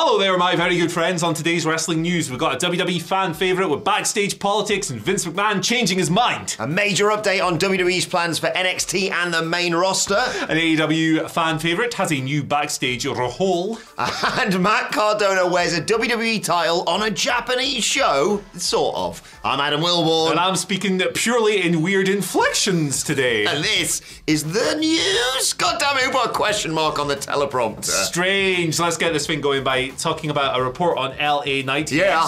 Hello there, my very good friends. On today's wrestling news, we've got a WWE fan favourite with backstage politics and Vince McMahon changing his mind. A major update on WWE's plans for NXT and the main roster. An AEW fan favourite has a new backstage role. And Matt Cardona wears a WWE title on a Japanese show. Sort of. I'm Adam Wilborn. And I'm speaking purely in weird inflections today. And this is the news. God damn it, who put a question mark on the teleprompter? Strange. Let's get this thing going by talking about a report on LA Knight. Yeah.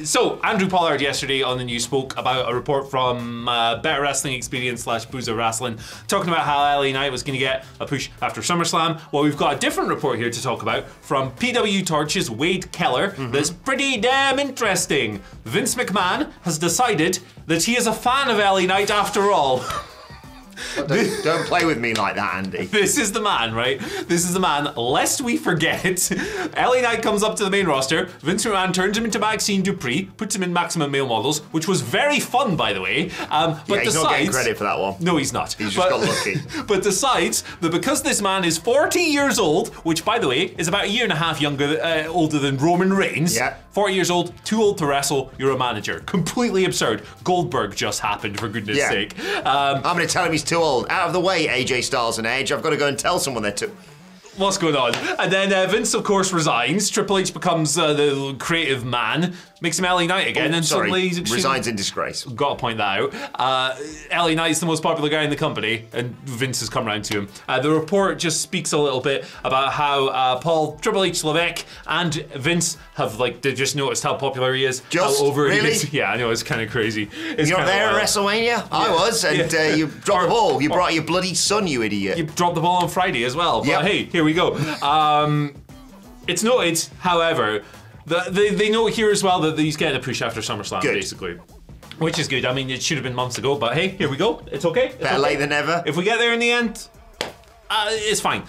So Andrew Pollard yesterday on the news spoke about a report from Better Wrestling Experience / Boozer Wrestling, talking about how LA Knight was going to get a push after SummerSlam. Well, we've got a different report here to talk about from PW Torch's Wade Keller. That's pretty damn interesting. Vince McMahon has decided that he is a fan of LA Knight after all. Don't play with me like that, Andy. This is the man, right? This is the man, lest we forget. LA Knight comes up to the main roster. Vince McMahon turns him into Maxine Dupree, puts him in Maximum Male Models, which was very fun, by the way. But he's not getting credit for that one. No, he's not. He's just got lucky. But decides that because this man is 40 years old, which, by the way, is about a year and a half older than Roman Reigns. Yeah. 40 years old, too old to wrestle, you're a manager. Completely absurd. Goldberg just happened, for goodness sake. I'm going to tell him he's too old. Out of the way, AJ Styles and Edge. I've got to go and tell someone they're too... What's going on? And then Vince, of course, resigns. Triple H becomes the creative man, makes him LA Knight again, and suddenly he's resigns in disgrace. Got to point that out. LA Knight's the most popular guy in the company, and Vince has come round to him. The report just speaks a little bit about how Paul, Triple H, Levesque, and Vince have they just noticed how popular he is, just how over really? he is. Yeah, I know, it's kind of crazy. You're not there at WrestleMania? Yeah. I was, and you dropped the ball. You brought your bloody son, you idiot. You dropped the ball on Friday as well. But hey, here we go. It's noted, however, that they note here as well that he's getting a push after SummerSlam, basically. Which is good. I mean, it should have been months ago, but hey, here we go. It's okay. It's better late than never. If we get there in the end, it's fine.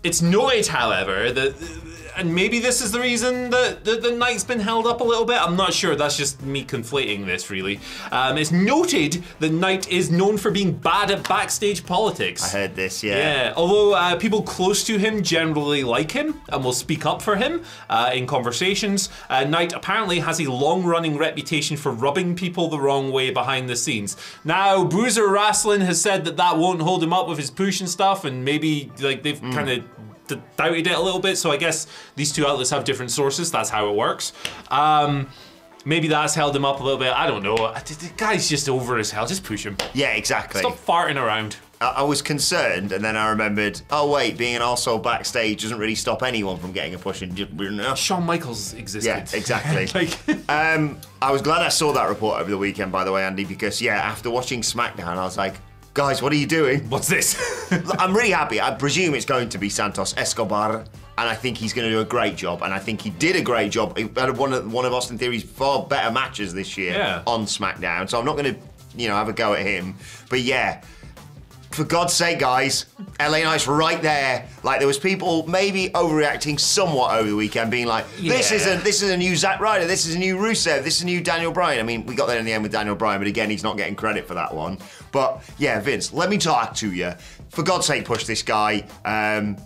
It's noted, however, that... And maybe this is the reason that the Knight's been held up a little bit. I'm not sure. That's just me conflating this, really. It's noted that Knight is known for being bad at backstage politics. I heard this, yeah. Yeah, although people close to him generally like him and will speak up for him in conversations, Knight apparently has a long-running reputation for rubbing people the wrong way behind the scenes. Now, Boozer Wrestling has said that won't hold him up with his push and stuff, and maybe they've kind of doubted it a little bit, so I guess these two outlets have different sources. That's how it works. Maybe that's held him up a little bit. I don't know. The guy's just over as hell. Just push him. Yeah, exactly. Stop farting around. I was concerned, and then I remembered, oh wait, being an arsehole backstage doesn't really stop anyone from getting a push in. Shawn Michaels existed. Yeah, exactly. I was glad I saw that report over the weekend, by the way, Andy, because after watching SmackDown, I was like, guys, what are you doing? What's this? I'm really happy. I presume it's going to be Santos Escobar, and I think he's going to do a great job, and I think he did a great job. He had one of Austin Theory's far better matches this year on SmackDown, so I'm not going to, have a go at him. But for God's sake, guys, LA Knight's right there. There was people maybe overreacting somewhat over the weekend, being like, this is a new Zack Ryder, this is a new Rusev, this is a new Daniel Bryan. I mean, we got there in the end with Daniel Bryan, but again, he's not getting credit for that one. But Vince, let me talk to you. For God's sake, push this guy.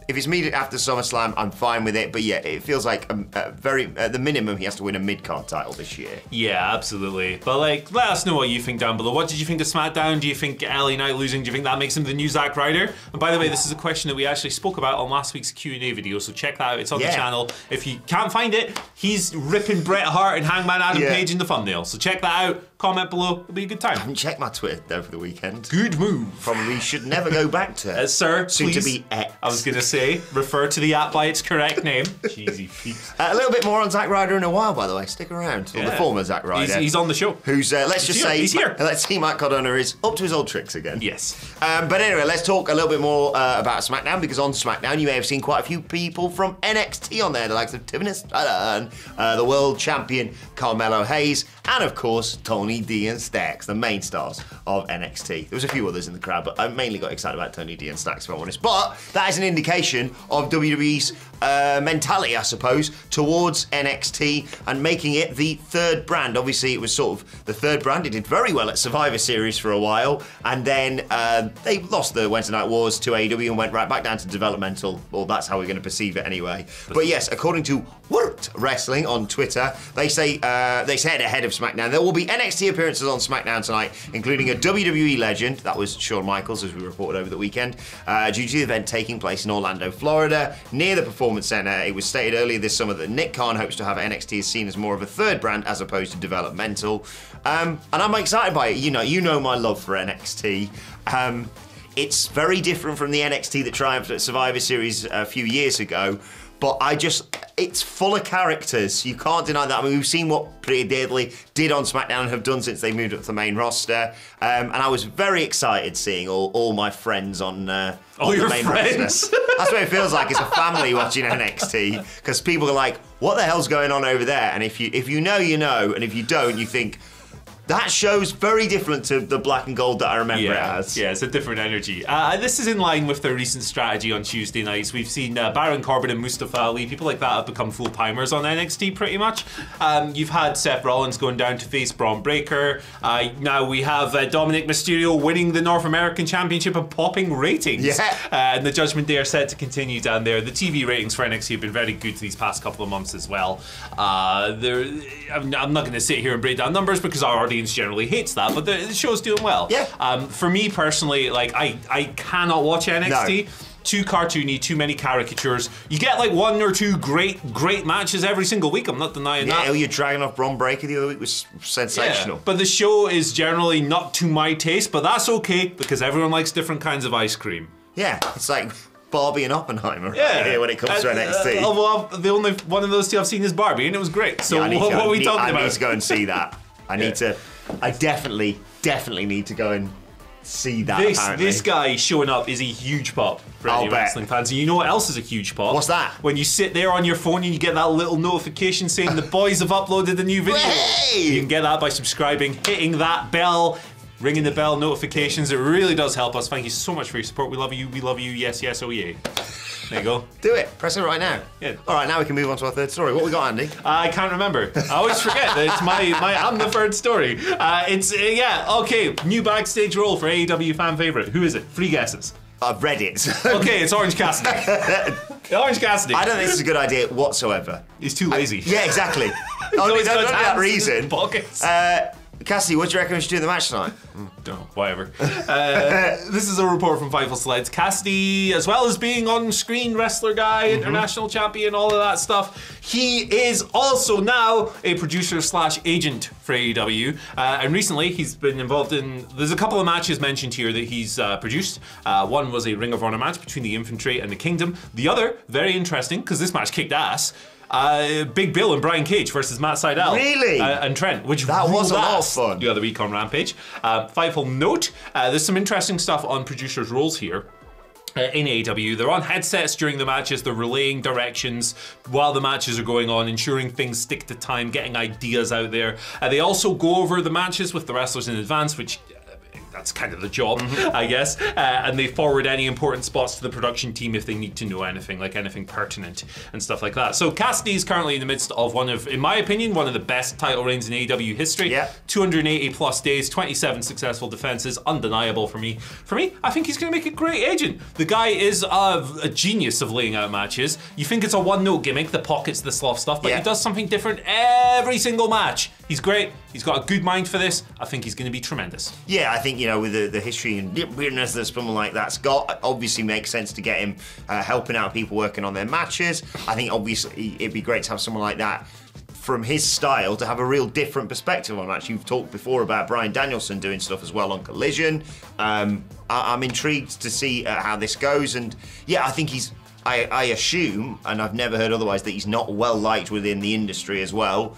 If it's immediate after SummerSlam, I'm fine with it. But it feels like at the minimum, he has to win a mid-card title this year. Yeah, absolutely. But let us know what you think down below. What did you think of SmackDown? Do you think LA Knight losing, do you think that makes him the new Zack Ryder? And by the way, this is a question that we actually spoke about on last week's Q&A video, so check that out. It's on the channel. If you can't find it, he's ripping Bret Hart and Hangman Adam Page in the thumbnail. So check that out. Comment below. It'll be a good time. I haven't checked my Twitter over the weekend. Good move. Probably should never go back to. Sir, soon please. To be X. I was going to say, refer to the app by its correct name. Cheesy peeps. A little bit more on Zack Ryder in a while, by the way. Stick around. Or the former Zack Ryder. He's on the show. Who's, he's here. Let's see Matt Cardona is up to his old tricks again. Yes. But anyway, let's talk a little bit more about SmackDown, because on SmackDown you may have seen quite a few people from NXT on there, the likes of Tiffany Stratton, the world champion Carmelo Hayes, and of course Tony Tony D and Stacks, the main stars of NXT. There was a few others in the crowd, but I mainly got excited about Tony D and Stacks, if I'm honest. But that is an indication of WWE's mentality, I suppose, towards NXT and making it the third brand. Obviously, it was sort of the third brand. It did very well at Survivor Series for a while, and then they lost the Wednesday Night Wars to AEW and went right back down to developmental. Well, that's how we're going to perceive it anyway. But yes, according to Worked Wrestling on Twitter, they said ahead of SmackDown, there will be NXT appearances on SmackDown tonight, including a WWE legend, that was Shawn Michaels, as we reported over the weekend, due to the event taking place in Orlando, Florida, near the Performance Center. It was stated earlier this summer that Nick Khan hopes to have NXT as seen as more of a third brand as opposed to developmental. And I'm excited by it. You know my love for NXT. It's very different from the NXT that triumphed at Survivor Series a few years ago, but it's full of characters. You can't deny that. I mean, we've seen what Pretty Deadly did on SmackDown and have done since they moved up to the main roster. And I was very excited seeing all my friends on all your main friends. roster. That's what it feels like. It's a family watching NXT, because people are like, what the hell's going on over there? And if you know, you know, and if you don't, you think, that show's very different to the black and gold that I remember it as. Yeah, it's a different energy. This is in line with their recent strategy on Tuesday nights. We've seen Baron Corbin and Mustafa Ali, people like that have become full-timers on NXT pretty much. You've had Seth Rollins going down to face Braun Breaker. Now we have Dominic Mysterio winning the North American Championship and popping ratings. Yeah. And the Judgment Day are set to continue down there. The TV ratings for NXT have been very good these past couple of months as well. I'm not going to sit here and break down numbers because our audience generally hates that, but the show's doing well. Yeah. For me personally, like I cannot watch NXT. No. Too cartoony, too many caricatures. You get like one or two great matches every single week. I'm not denying that. Yeah, your Dragon off Braun Breaker the other week was sensational. Yeah, but the show is generally not to my taste, but that's okay because everyone likes different kinds of ice cream. Yeah, it's like Barbie and Oppenheimer right here when it comes to NXT. Well, the only one of those two I've seen is Barbie, and it was great. So what are we talking about? I need to go and see that. I definitely need to go and see that. This guy showing up is a huge pop for any wrestling fans. And you know what else is a huge pop? What's that? When you sit there on your phone and you get that little notification saying the boys have uploaded a new video. Hey! You can get that by subscribing, hitting that bell, ringing the bell notifications. It really does help us. Thank you so much for your support. We love you. We love you. Yes, yes, oh yeah. There you go. Do it. Press it right now. Yeah. All right, now we can move on to our third story. What we got, Andy? I can't remember. I always forget that it's I'm the third story. Okay. New backstage role for AEW fan favorite. Who is it? 3 guesses. I've read it. Okay, it's Orange Cassidy. Orange Cassidy. I don't think this is a good idea whatsoever. He's too lazy. Yeah, exactly. Only for that reason. Cassidy, what do you reckon we should do in the match tonight? Whatever. This is a report from Fightful Slides. Cassidy, as well as being on-screen wrestler guy, international champion, all of that stuff, he is also now a producer/agent for AEW. And recently, he's been involved in... There's a couple of matches mentioned here that he's produced. One was a Ring of Honor match between the Infantry and the Kingdom. The other, very interesting, because this match kicked ass, Big Bill and Brian Cage versus Matt Sydal. Really? And Trent, which that was a lot of fun. The other week on Rampage. Fightful note, there's some interesting stuff on producers' roles here. In AEW, they're on headsets during the matches, they're relaying directions while the matches are going on, ensuring things stick to time, getting ideas out there. They also go over the matches with the wrestlers in advance, which... that's kind of the job, I guess. And they forward any important spots to the production team if they need to know anything, like anything pertinent and stuff like that. So Cassidy is currently in the midst of one of, in my opinion, one of the best title reigns in AEW history. Yeah. 280 plus days, 27 successful defenses, undeniable for me. For me, I think he's going to make a great agent. The guy is a genius of laying out matches. You think it's a one-note gimmick, the pockets, the sloth stuff, but he does something different every single match. He's great. He's got a good mind for this. I think he's going to be tremendous. Yeah, I think, with the history and weirdness that someone like that's got, it obviously makes sense to get him helping out people working on their matches. I think obviously it'd be great to have someone like that from his style to have a real different perspective on match. You've talked before about Bryan Danielson doing stuff as well on Collision. I'm intrigued to see how this goes, and yeah, I think I assume, and I've never heard otherwise, that he's not well liked within the industry as well.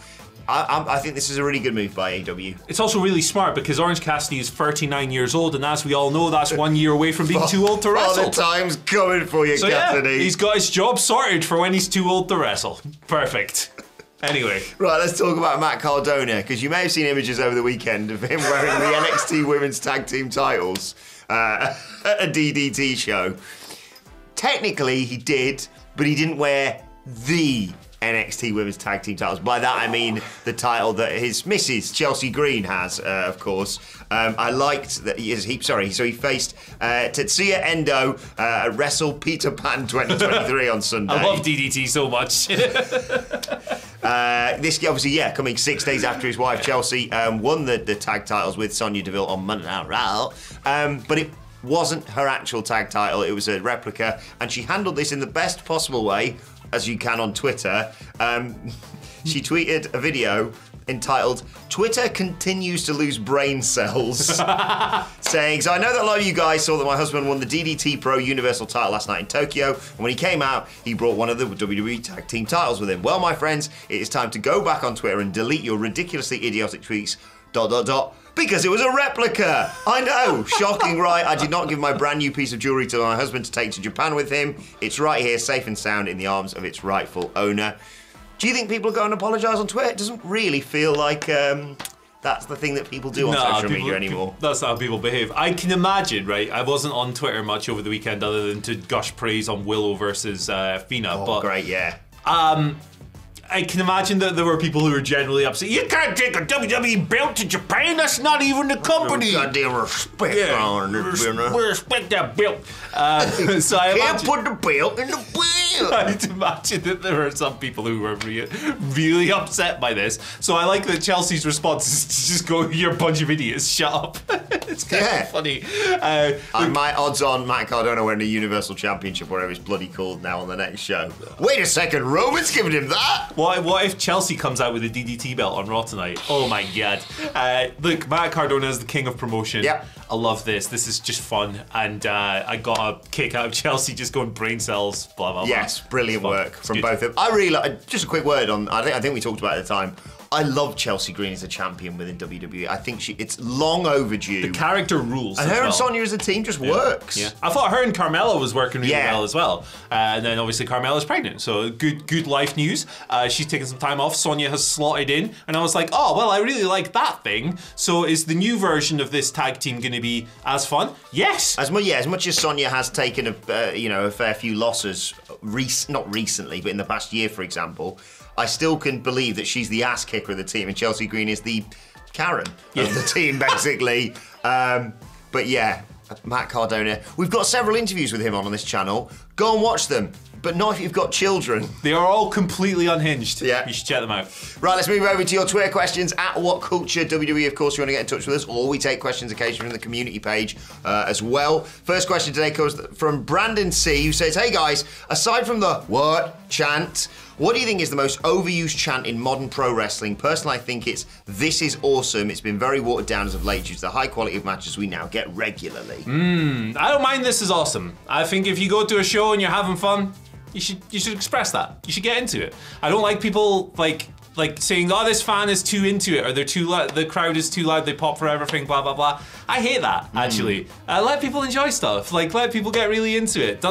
I think this is a really good move by AEW. It's also really smart because Orange Cassidy is 39 years old, and as we all know, that's 1 year away from being too old to wrestle. The time's coming for you, Cassidy. Yeah, he's got his job sorted for when he's too old to wrestle. Perfect. Anyway. Right, let's talk about Matt Cardona, because you may have seen images over the weekend of him wearing the NXT Women's Tag Team titles at a DDT show. Technically, he did, but he didn't wear the NXT Women's Tag Team titles. By that, I mean the title that his Mrs. Chelsea Green has, of course. I liked that he faced Tetsuya Endo at Wrestle Peter Pan 2023 on Sunday. I love DDT so much. This obviously, coming 6 days after his wife Chelsea won the tag titles with Sonya Deville on Monday Night Raw. But it wasn't her actual tag title, it was a replica, and she handled this in the best possible way, as you can on Twitter. She tweeted a video entitled, "Twitter continues to lose brain cells," saying, "So I know that a lot of you guys saw that my husband won the DDT Pro Universal title last night in Tokyo, and when he came out, he brought one of the WWE Tag Team titles with him. Well, my friends, it is time to go back on Twitter and delete your ridiculously idiotic tweets, ... because it was a replica. I know, shocking, right? I did not give my brand new piece of jewelry to my husband to take to Japan with him. It's right here, safe and sound in the arms of its rightful owner." Do you think people go and apologise on Twitter? It doesn't really feel like that's the thing that people do on social media anymore. That's not how people behave. I can imagine, right? I wasn't on Twitter much over the weekend other than to gush praise on Willow versus Fina. Oh, but, great, yeah. I can imagine that there were people who were generally upset. You can't take a WWE belt to Japan. That's not even the company. Goddamn respect on it, respect that belt. So I can't put the belt in the belt. I'd imagine that there were some people who were really upset by this. So I like that Chelsea's response is to just go, "You're a bunch of idiots. Shut up." It's kind of funny. My odds on Matt Cardona winning the Universal Championship, whatever it's bloody called now, on the next show. Wait a second, Roman's giving him that? What if Chelsea comes out with a DDT belt on Raw tonight? Oh my god. Look, Matt Cardona is the king of promotion. Yep. I love this. This is just fun. And I got a kick out of Chelsea just going brain cells, blah, blah, blah. Yes, brilliant work from both of them. I really like, just a quick word on, I think we talked about it at the time. I love Chelsea Green as a champion within WWE. I think it's long overdue. The character rules. And her and Sonya as a team just works. Yeah. I thought her and Carmella was working really well as well. And then obviously Carmella's pregnant, so good life news. She's taken some time off. Sonya has slotted in, and I was like, oh well, I really like that thing. So is the new version of this tag team going to be as fun? Yes. As much as Sonya has taken a fair few losses, not recently, but in the past year, for example, I still can believe that she's the ass kicker of the team, and Chelsea Green is the Karen of the team, basically. But yeah, Matt Cardona. We've got several interviews with him on this channel. Go and watch them, but not if you've got children. They are all completely unhinged. Yeah. You should check them out. Right, let's move over to your Twitter questions at WhatCulture WWE. Of course, you want to get in touch with us, or we take questions occasionally from the community page as well. First question today comes from Brandon C, who says, "Hey guys, aside from the what chant, what do you think is the most overused chant in modern pro wrestling? Personally, I think it's 'This is awesome.' It's been very watered down as of late due to the high quality of matches we now get regularly." I don't mind "This is awesome." I think if you go to a show and you're having fun, you should express that. You should get into it. I don't like people like saying, "Oh, this fan is too into it," or "They're too loud. The crowd is too loud. They pop for everything." Blah blah blah. I hate that, actually. Let people enjoy stuff. Let people get really into it.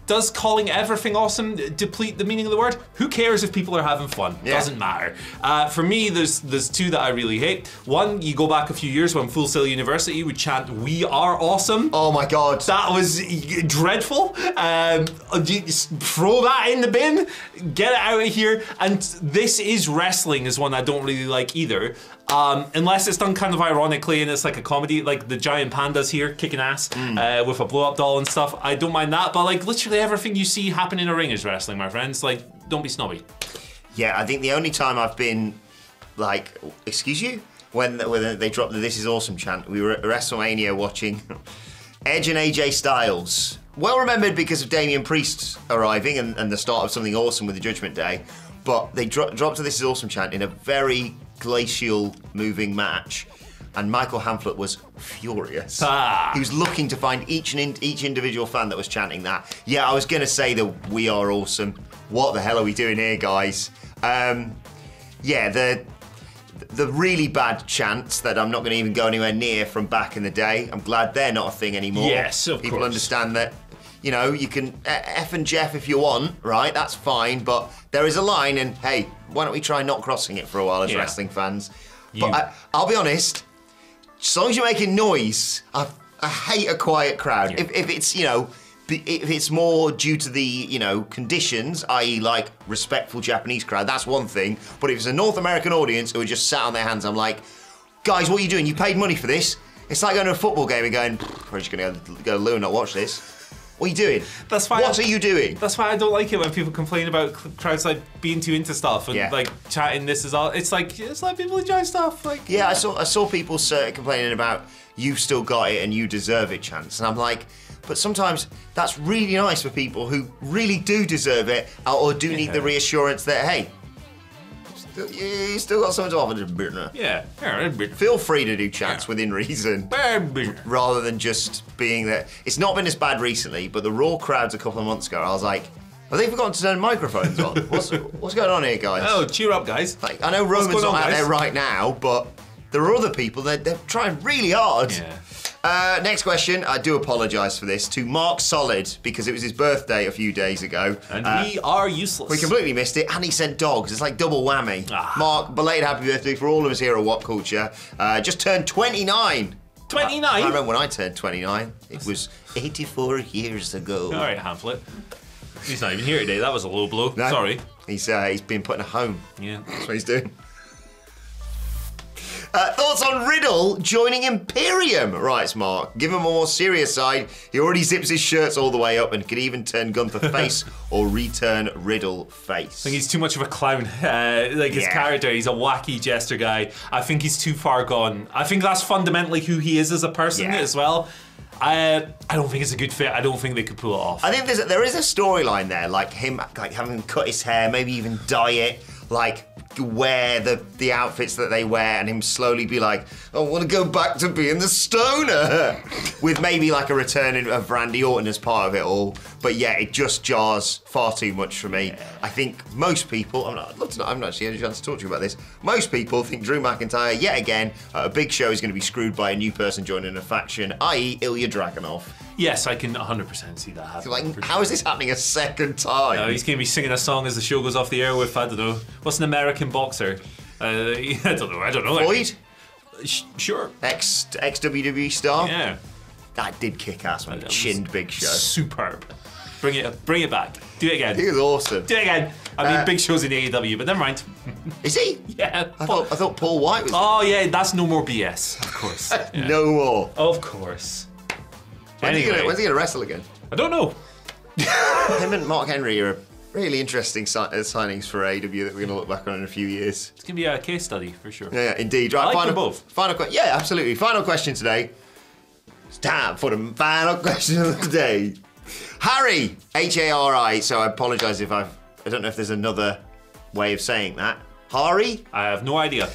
Does calling everything awesome deplete the meaning of the word? Who cares if people are having fun? Yeah. Doesn't matter. For me, there's two that I really hate. One, you go back a few years when Full Sail University would chant, "We are awesome." Oh my god. That was dreadful. Just throw that in the bin. Get it out of here. And "This is wrestling" is one I don't really like either. Unless it's done kind of ironically and it's like a comedy, like the giant pandas here kicking ass with a blow-up doll and stuff. I don't mind that, but literally everything you see happen in a ring is wrestling, my friends. Don't be snobby. Yeah, I think the only time I've been excuse you? When they dropped the "This is awesome" chant, we were at WrestleMania watching Edge and AJ Styles. Well remembered because of Damian Priest arriving and the start of something awesome with the Judgment Day. But they dropped the "This is awesome" chant in a very glacial moving match, and Michael Hamflett was furious. He was looking to find each individual fan that was chanting that. Yeah, I was going to say the "We are awesome." What the hell are we doing here, guys? Yeah, the really bad chants that I'm not going to even go anywhere near from back in the day, I'm glad they're not a thing anymore. Yes, of course. People understand that you know, you can F and Jeff if you want, right? That's fine, but there is a line, and hey, why don't we try not crossing it for a while as wrestling fans? But I'll be honest, as long as you're making noise, I hate a quiet crowd. Yeah. If it's, you know, if it's more due to the, you know, conditions, i.e. like respectful Japanese crowd, that's one thing. But if it's a North American audience who are just sat on their hands, I'm like, guys, what are you doing? You paid money for this. It's like going to a football game and going, we're just going to go to Lou and not watch this. What are you doing? That's why. What are you doing? That's why I don't like it when people complain about crowds like being too into stuff and like chatting. This is all. It's like people enjoy stuff. Like I saw people complaining about you've still got it and you deserve it chants, and I'm like, but sometimes that's really nice for people who really do deserve it or do need the reassurance that hey, you still got something to offer. Yeah. Feel free to do chants within reason, rather than just being that. It's not been as bad recently, but the Raw crowds a couple of months ago, I was like, have they forgotten to turn microphones on? What's going on here, guys? Oh, cheer up, guys. Like, I know Roman's not out there right now, but there are other people, they're trying really hard. Yeah. Next question, I do apologise for this, to Mark Solid, because it was his birthday a few days ago. And we are useless. We completely missed it, and he sent dogs. It's like double whammy. Mark, belated happy birthday for all of us here at WhatCulture. Just turned 29. 29? I remember when I turned 29. It was 84 years ago. All right, Hamlet. He's not even here today. That was a low blow. No, sorry. He's been put in a home. Yeah. That's what he's doing. Thoughts on Riddle joining Imperium? Writes Mark. Give him a more serious side. He already zips his shirts all the way up and could even turn Gunther face or return Riddle face. I think he's too much of a clown. Like his character, he's a wacky jester guy. I think he's too far gone. I think that's fundamentally who he is as a person as well. I don't think it's a good fit. I don't think they could pull it off. I think there is a storyline there, like him like having cut his hair, maybe even dye it, like wear the outfits that they wear, and him slowly be like, I want to go back to being the stoner, with maybe like a return of Randy Orton as part of it all. But yeah, it just jars far too much for me. I think most people, I haven't actually had a chance to talk to you about this. Most people think Drew McIntyre, yet again, at a big show is going to be screwed by a new person joining a faction, i.e. Ilya Dragunov. Yes, I can 100% see that happening. Like, how is this happening a second time? No, he's going to be singing a song as the show goes off the air with, I don't know, what's an American boxer? I don't know. Floyd? Sure. Ex-WWE star? Yeah. That did kick ass when he chinned Big Show. Superb. Bring it back. Do it again. He was awesome. Do it again. I mean, Big Show's in AEW, but never mind. Is he? Yeah. I thought Paul White was. Oh yeah, that's no more BS. Of course. Yeah. No more. Of course. When's he gonna wrestle again? I don't know. Him and Mark Henry are really interesting signings for AEW that we're going to look back on in a few years. It's going to be a case study for sure. Yeah, indeed. Right, I like them both. Final question. Yeah, absolutely. Final question today. It's time for the final question of the day. Harry, H-A-R-I. So I apologise if I don't know if there's another way of saying that. Hari? I have no idea.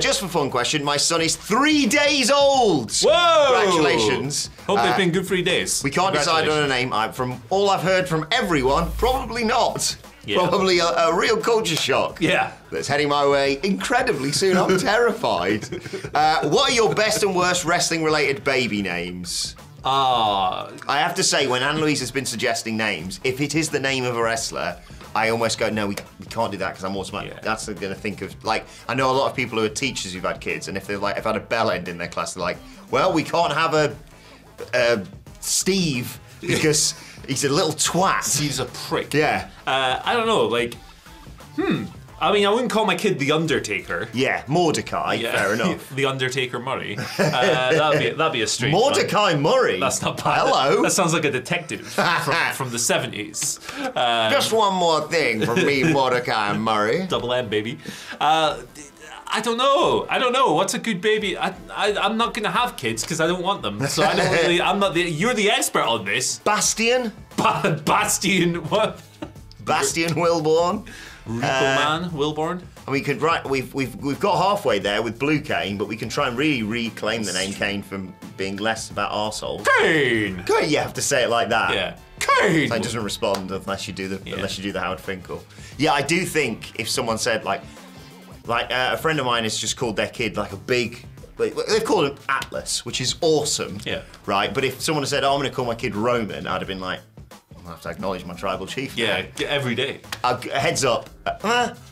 Just for fun question, my son is 3 days old. Whoa! Congratulations. Hope they've been good 3 days. We can't decide on a name. From all I've heard from everyone, probably not. Yeah. Probably a real culture shock. Yeah. That's heading my way incredibly soon. I'm terrified. What are your best and worst wrestling-related baby names? I have to say, when Anne-Louise has been suggesting names, if it is the name of a wrestler, I almost go, no, we can't do that because I'm automatically, that's going to think of, like, I know a lot of people who are teachers who've had kids, and if they're like, if had a bell end in their class, they're like, well, we can't have a Steve because he's a little twat. Steve's a prick. Yeah. I don't know, like, I mean, I wouldn't call my kid the Undertaker. Yeah, Mordecai, fair enough. The Undertaker Murray. That'd be a strange Mordecai one. Murray? That's not bad. Hello? That sounds like a detective from the 70s. Just one more thing from me, Mordecai Murray. Double M, baby. I don't know. What's a good baby? I'm not going to have kids because I don't want them. So I don't really, I'm not you're the expert on this. Bastion? Bastion, what? Bastion Wilborn. Repo Man, Wilborn. And we could we've got halfway there with Blue Kane, but we can try and really reclaim the name Kane from being less about arsehole. Kane! You have to say it like that. Yeah. Kane! So it doesn't respond unless you do the Howard Finkel. Yeah, I do think if someone said like a friend of mine has just called their kid like a big they've called him Atlas, which is awesome. Yeah. Right, but if someone had said, oh, I'm going to call my kid Roman, I'd have been like, I have to acknowledge my tribal chief. Yeah, every day. Heads up.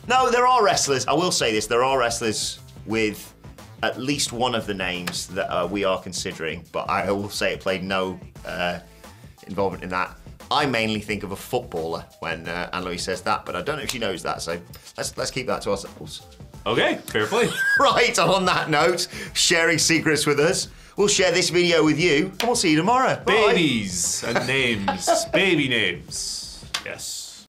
No, there are wrestlers. I will say this. There are wrestlers with at least one of the names that we are considering, but I will say it played no involvement in that. I mainly think of a footballer when Anne-Louise says that, but I don't know if she knows that, so let's keep that to ourselves. Okay, fair play. Right, on that note, sharing secrets with us, we'll share this video with you, and we'll see you tomorrow. Babies and names. Baby names. Yes.